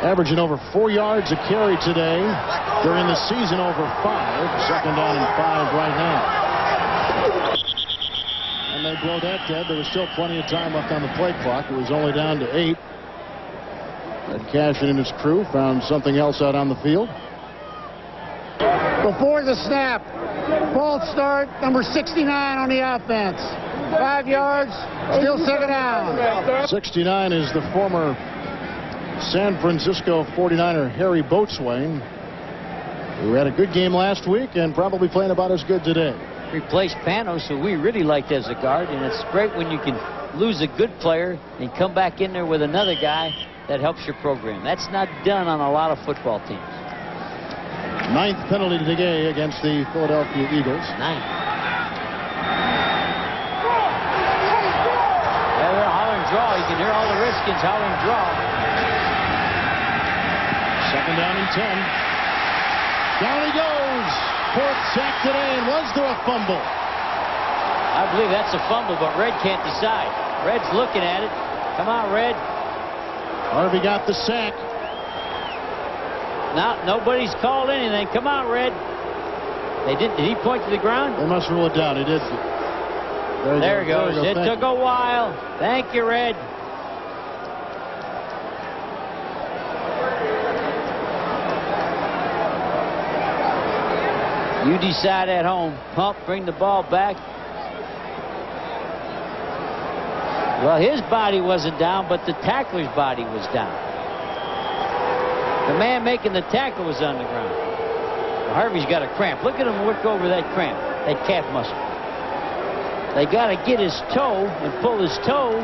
Averaging over 4 yards a carry today. During the season, over 5. Second down and 5 right now. And they blow that dead. There was still plenty of time left on the play clock. It was only down to 8. And Cashin and his crew found something else out on the field. Before the snap, false start, number 69 on the offense. 5 yards, still second down. 69 is the former San Francisco 49er Harry Boatswain, who had a good game last week and probably playing about as good today. Replaced Panos, who we really liked as a guard, and it's great when you can lose a good player and come back in there with another guy that helps your program. That's not done on a lot of football teams. 9th penalty today against the Philadelphia Eagles. 9th. They're hollering draw. You can hear all the Redskins hollering draw. Second down and 10. Down he goes. 4th sack today, and was there a fumble? I believe that's a fumble, but Red can't decide. Red's looking at it. Come on, Red. Harvey got the sack. No, nobody's called anything. Come on, Red. They did. Did he point to the ground? They must rule it down. He did. There he goes. It took a while. Thank you, Red. You decide at home. Pump, bring the ball back. Well, his body wasn't down, but the tackler's body was down. The man making the tackle was on the ground. Well, Harvey's got a cramp. Look at him work over that cramp, that calf muscle. They got to get his toe and pull his toe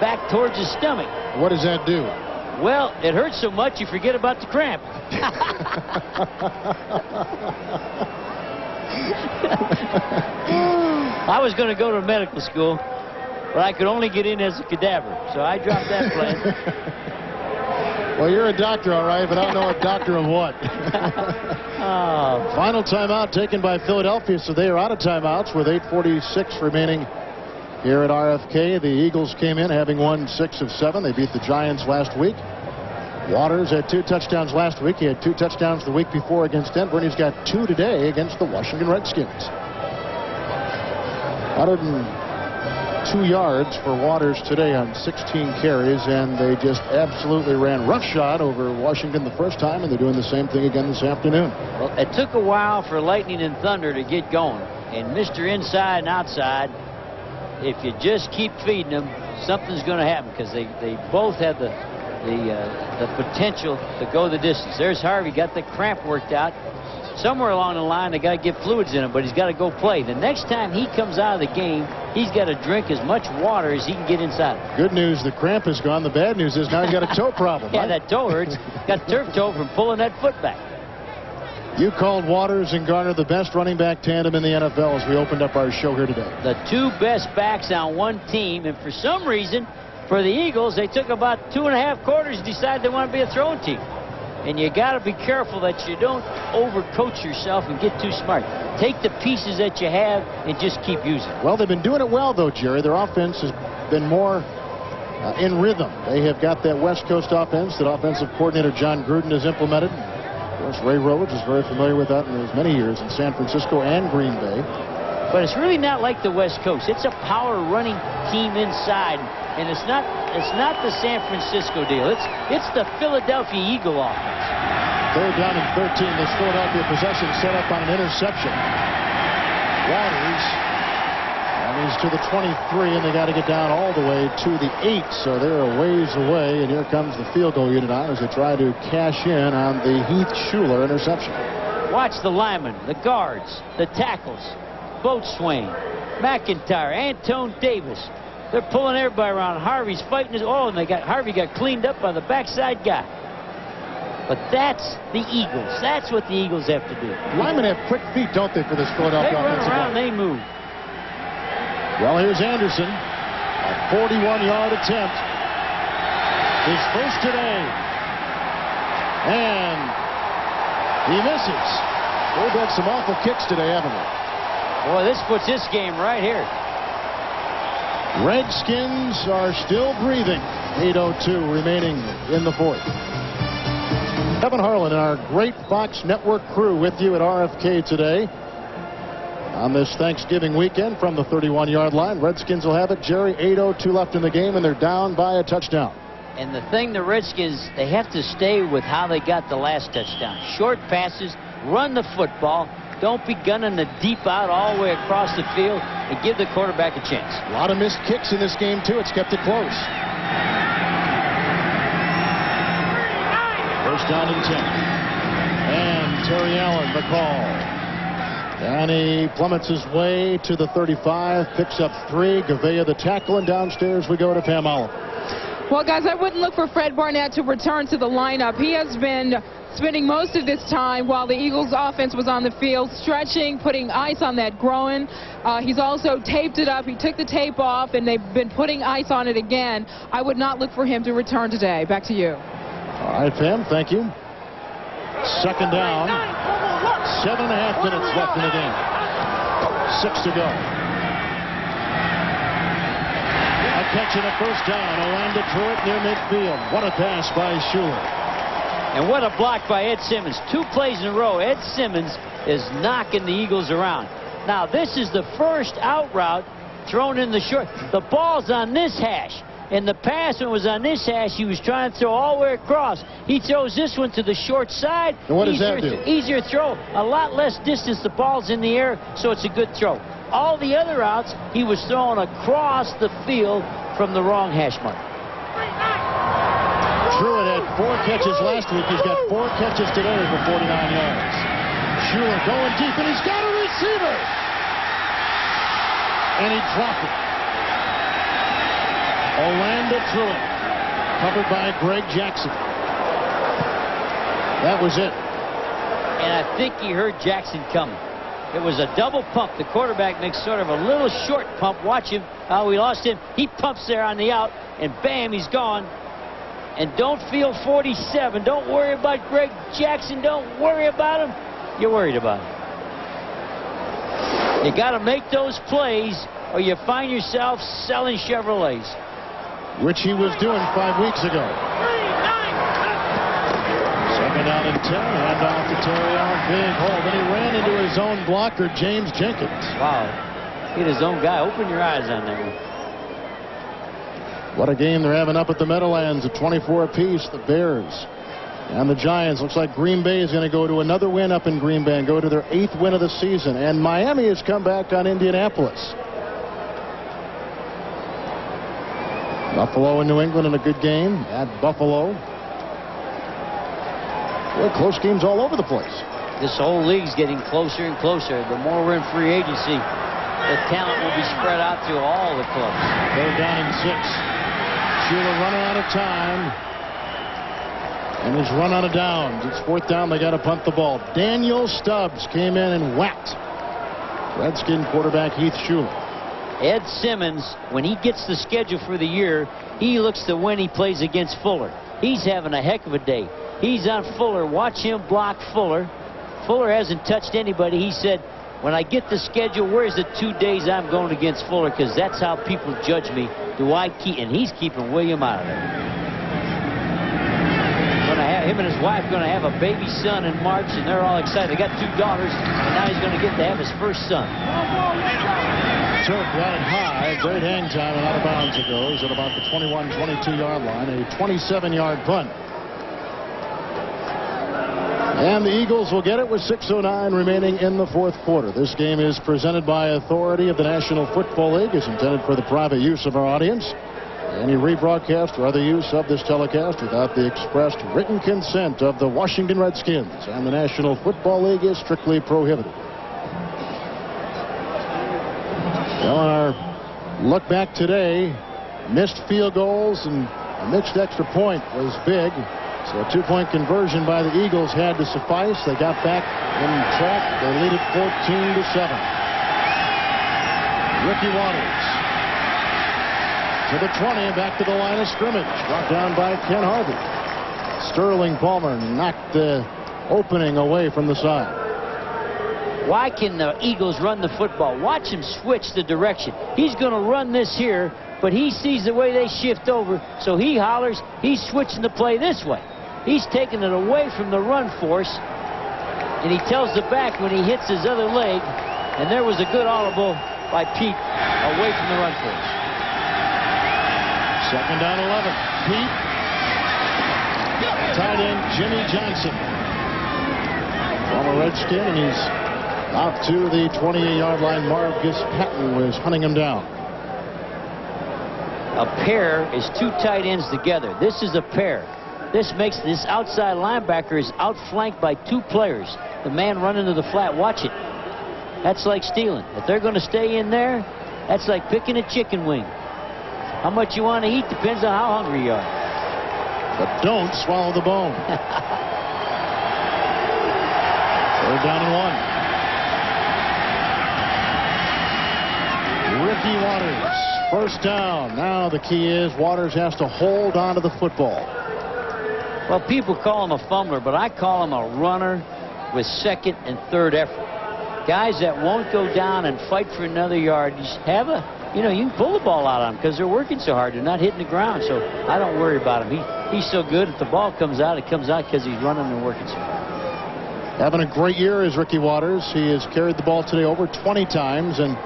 back towards his stomach. What does that do? Well, it hurts so much you forget about the cramp. I was going to go to medical school, but I could only get in as a cadaver, so I dropped that plan. Well, you're a doctor, all right, but I don't know a doctor of what. Oh. Final timeout taken by Philadelphia, so they are out of timeouts with 8:46 remaining here at RFK. The Eagles came in having won 6 of 7. They beat the Giants last week. Waters had 2 touchdowns last week. He had 2 touchdowns the week before against Denver, and he's got 2 today against the Washington Redskins. 102 yards for Waters today on 16 carries, and they just absolutely ran roughshod over Washington the first time, and they're doing the same thing again this afternoon. Well, it took a while for Lightning and Thunder to get going, and Mr. Inside and Outside, if you just keep feeding them, something's going to happen, because they both have the potential to go the distance. There's Harvey, got the cramp worked out. Somewhere along the line, they got to get fluids in him, but he's got to go play. The next time he comes out of the game, he's got to drink as much water as he can get inside. Good news, the cramp is gone. The bad news is now he's got a toe problem. Yeah, that toe hurts. Got turf toe from pulling that foot back. You called Waters and Garner the best running back tandem in the NFL as we opened up our show here today. The 2 best backs on one team, and for some reason, for the Eagles, they took about 2.5 quarters and decided they want to be a throwing team. And you got to be careful that you don't overcoach yourself and get too smart. Take the pieces that you have and just keep using. Well, they've been doing it well, though, Jerry. Their offense has been more in rhythm. They have got that West Coast offense that offensive coordinator John Gruden has implemented. Of course, Ray Rhodes is very familiar with that in his many years in San Francisco and Green Bay. But it's really not like the West Coast. It's a power running team inside, and it's not the San Francisco deal. It's the Philadelphia Eagle offense. 3rd down and 13. This Philadelphia possession set up on an interception. Waters, and he's to the 23, and they got to get down all the way to the 8. So they're a ways away, and here comes the field goal unit on as they try to cash in on the Heath Schuler interception. Watch the linemen, the guards, the tackles. Boatswain, McIntyre, Antone Davis. They're pulling everybody around. Harvey's fighting his. Oh, and Harvey got cleaned up by the backside guy. But that's the Eagles. That's what the Eagles have to do. Linemen have quick feet, don't they, for this Philadelphia offensive line? They run around, they move. Well, here's Anderson. A 41-yard attempt. His first today. And he misses. They've had some awful kicks today, haven't they? Boy, this puts this game right here. Redskins are still breathing. 8:02 remaining in the 4th. Kevin Harlan and our great Fox Network crew with you at RFK today on this Thanksgiving weekend from the 31-yard line. Redskins will have it. Jerry, 8:02 left in the game, and they're down by a touchdown. And the thing, the Redskins, they have to stay with how they got the last touchdown. Short passes, run the football. Don't be gunning the deep out all the way across the field and give the quarterback a chance. A lot of missed kicks in this game, too. It's kept it close. First down and 10. And Terry Allen, the call. And he plummets his way to the 35, picks up 3. Gavea the tackle, and downstairs we go to Pam Oliver. Well, guys, I wouldn't look for Fred Barnett to return to the lineup. He has been spending most of this time while the Eagles offense was on the field, stretching, putting ice on that groin. He's also taped it up. He took the tape off, and they've been putting ice on it again. I would not look for him to return today. Back to you. All right, Pam, thank you. Second down. 7.5 minutes left in the game. 6 to go. A catch and a first down. Orlando threw it near midfield. What a pass by Schuler. And what a block by Ed Simmons. 2 plays in a row. Ed Simmons is knocking the Eagles around. Now, this is the first out route thrown in the short. The ball's on this hash. And the pass, when it was on this hash, he was trying to throw all the way across. He throws this one to the short side. And what does that do? Easier throw. A lot less distance. The ball's in the air, so it's a good throw. All the other routes, he was throwing across the field from the wrong hash mark. Truitt had 4 catches last week. He's got 4 catches today for 49 yards. Schuler going deep, and he's got a receiver. And he dropped it. Orlando Truitt, covered by Greg Jackson. That was it. And I think he heard Jackson coming. It was a double pump. The quarterback makes sort of a little short pump. Watch him. Oh, we lost him. He pumps there on the out, and bam, he's gone. And don't feel 47. Don't worry about Greg Jackson. Don't worry about him. You're worried about him. You got to make those plays, or you find yourself selling Chevrolets. Which he was doing 5 weeks ago. Second down and 10. Hand off to Terry Allen. Big hole. Then he ran into his own blocker, James Jenkins. Wow. Hit his own guy. Open your eyes on that one. What a game they're having up at the Meadowlands at 24 apiece. The Bears and the Giants. Looks like Green Bay is going to go to another win up in Green Bay and go to their 8th win of the season. And Miami has come back on Indianapolis. Buffalo and New England in a good game at Buffalo. Well, close games all over the place. This whole league's getting closer and closer. The more we're in free agency, the talent will be spread out through all the clubs. They're down in 6. Schuler running out of time. And he's run out of downs. It's 4th down. They got to punt the ball. Daniel Stubbs came in and whacked Redskin quarterback Heath Schuler. Ed Simmons, when he gets the schedule for the year, he looks to when he plays against Fuller. He's having a heck of a day. He's on Fuller. Watch him block Fuller. Fuller hasn't touched anybody. He said, when I get the schedule, where's the 2 days I'm going against Fuller? Because that's how people judge me. Do I keep? And he's keeping William out of there. Him and his wife going to have a baby son in March, and they're all excited. They got 2 daughters, and now he's going to get to have his first son. Turk got it high. Great hang time, and out of bounds it goes at about the 21-22-yard line. A 27-yard punt. And the Eagles will get it with 6:09 remaining in the 4th quarter. This game is presented by authority of the National Football League. Is intended for the private use of our audience. Any rebroadcast or other use of this telecast without the expressed written consent of the Washington Redskins and the National Football League is strictly prohibited. Well, on our look back today, missed field goals and a missed extra point was big. So a 2-point conversion by the Eagles had to suffice. They got back in track. They lead it 14-7. Ricky Waters to the 20 and back to the line of scrimmage. Brought down by Ken Harvey. Sterling Palmer knocked the opening away from the side. Why can the Eagles run the football? Watch him switch the direction. He's going to run this here, but he sees the way they shift over, so he hollers. He's switching the play this way. He's taking it away from the run force, and he tells the back when he hits his other leg, and there was a good audible by Pete away from the run force. Second down 11. Pete. Tight end Jimmy Johnson. Former Redskin, and he's out to the 28-yard line. Marcus Patton was hunting him down. A pair is two tight ends together. This is a pair. This makes this outside linebacker is outflanked by two players. The man running to the flat. Watch it. That's like stealing. If they're going to stay in there, that's like picking a chicken wing. How much you want to eat depends on how hungry you are. But don't swallow the bone. Third down and 1. Ricky Waters, first down. Now the key is Waters has to hold on to the football. Well, people call him a fumbler, but I call him a runner with second and third effort. Guys that won't go down and fight for another yard. Just have a, you can pull the ball out on them because they're working so hard. They're not hitting the ground, so I don't worry about him. He's so good. If the ball comes out, it comes out because he's running and working so hard. Having a great year is Ricky Waters. He has carried the ball today over 20 times, and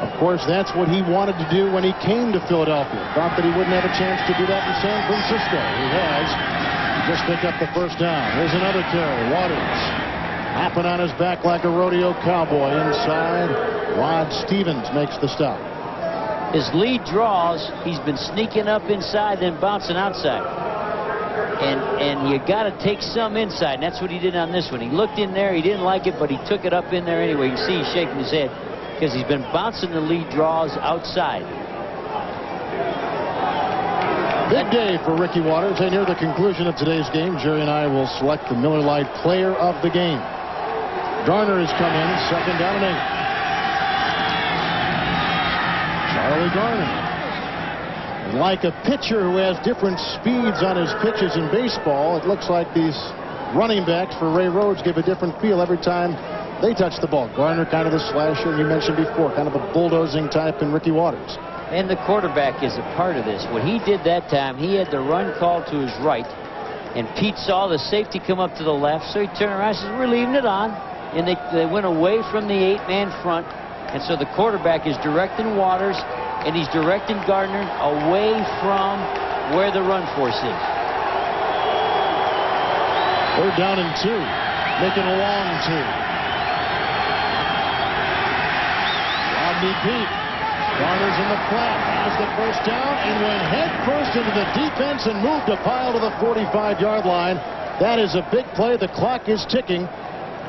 of course, that's what he wanted to do when he came to Philadelphia. Thought that he wouldn't have a chance to do that in San Francisco. He has. Just picked up the first down. Here's another carry. Waters hopping on his back like a rodeo cowboy inside. Rod Stevens makes the stop. His lead draws. He's been sneaking up inside, then bouncing outside. And you got to take some inside, and that's what he did on this one. He looked in there. He didn't like it, but he took it up in there anyway. You can see he's shaking his head because he's been bouncing the lead draws outside. Big day for Ricky Waters. And near the conclusion of today's game, Jerry and I will select the Miller Lite player of the game. Garner has come in, second down and 8. Charlie Garner. Like a pitcher who has different speeds on his pitches in baseball, it looks like these running backs for Ray Rhodes give a different feel every time they touch the ball. Garner kind of the slasher, and you mentioned before, kind of a bulldozing type in Ricky Waters. And the quarterback is a part of this. What he did that time, he had the run call to his right, and Pete saw the safety come up to the left, so he turned around and says, we're leaving it on. And they went away from the 8-man front, and so the quarterback is directing Waters, and he's directing Gardner away from where the run force is. Third down and 2, making a long 2. Rodney Pete. Garner's in the flat, has the first down, and went head first into the defense and moved a pile to the 45-yard line. That is a big play. The clock is ticking.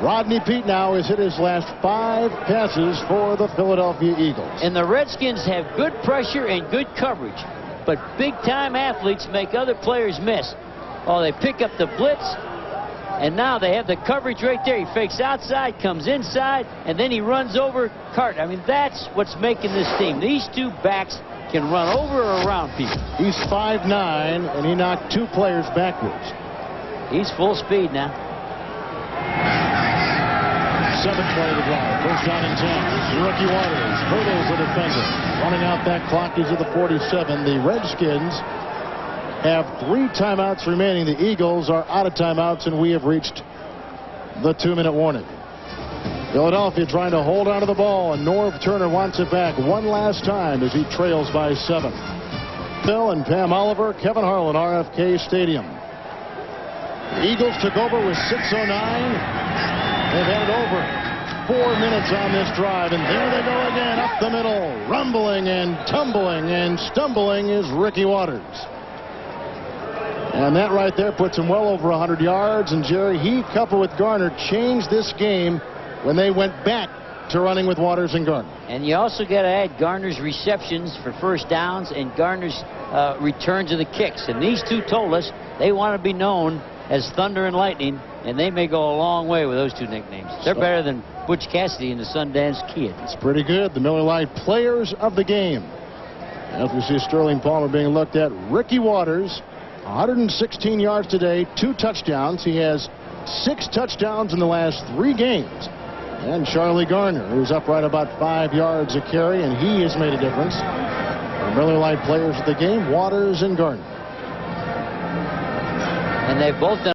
Rodney Pete now has hit his last 5 passes for the Philadelphia Eagles. And the Redskins have good pressure and good coverage, but big-time athletes make other players miss. Oh, they pick up the blitz, and now they have the coverage right there. He fakes outside, comes inside, and then he runs over Cart. I mean, that's what's making this team. These two backs can run over or around people. He's 5'9", and he knocked 2 players backwards. He's full speed now. 7:20 to drive. First down and 10. Ricky Waters hurdles the defender. Running out that clock is at the 47. The Redskins have 3 timeouts remaining. The Eagles are out of timeouts, and we have reached the 2-minute warning. Philadelphia trying to hold on to the ball, and Norv Turner wants it back one last time as he trails by 7. Phil and Pam Oliver, Kevin Harlan, RFK Stadium. The Eagles took over with 6:09. They've had over 4 minutes on this drive, and there they go again up the middle. Rumbling and tumbling and stumbling is Ricky Waters. And that right there puts him well over 100 yards. And Jerry, he coupled with Garner changed this game when they went back to running with Waters and Garner. And you also got to add Garner's receptions for first downs and Garner's returns of the kicks. And these two told us they want to be known as Thunder and Lightning, and they may go a long way with those two nicknames. They're better than Butch Cassidy and the Sundance Kid. It's pretty good. The Miller Lite players of the game. As we see Sterling Palmer being looked at, Ricky Waters, 116 yards today, 2 touchdowns. He has 6 touchdowns in the last 3 games. And Charlie Garner, who's up right about 5 yards a carry, and he has made a difference. The Miller Lite players of the game, Waters and Garner. And they've both done